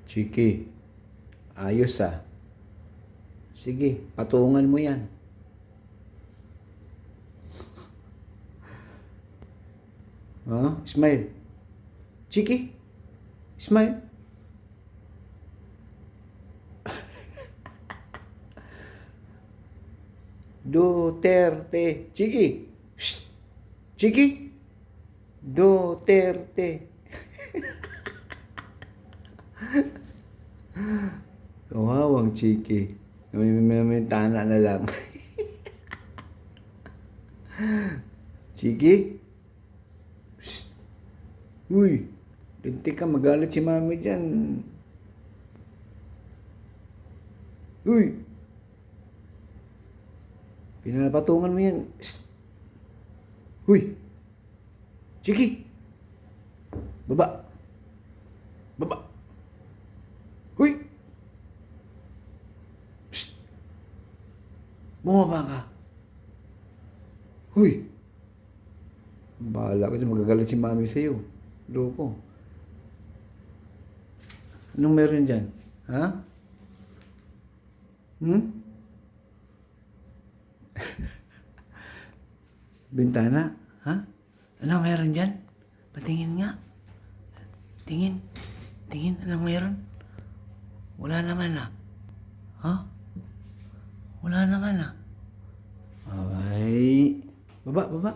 Chiki, ayos ah. Sige, patungan mo yan. Smile. Chiki, smile. Duterte. Chiki. Shh. Chiki. Duterte. Kawawang Chiki. May tana na lang. Chiki. Shh. Uy. Lintik ka, magalit si mami dyan. Uy. Pinapatungan mo yan. Shh. Uy. Chiki. Baba. Baba. Uy. Shh. Bumaba ka. Uy. Bahala ka dyan, magagalit si mami sa'yo. Loko. Anong meron dyan? Ha? Bintana? Ha? Anong meron dyan? Patingin nga. Tingin. Tingin. Anong meron? Wala naman ah. Ha? Wala naman ah. Ay. Baba, baba.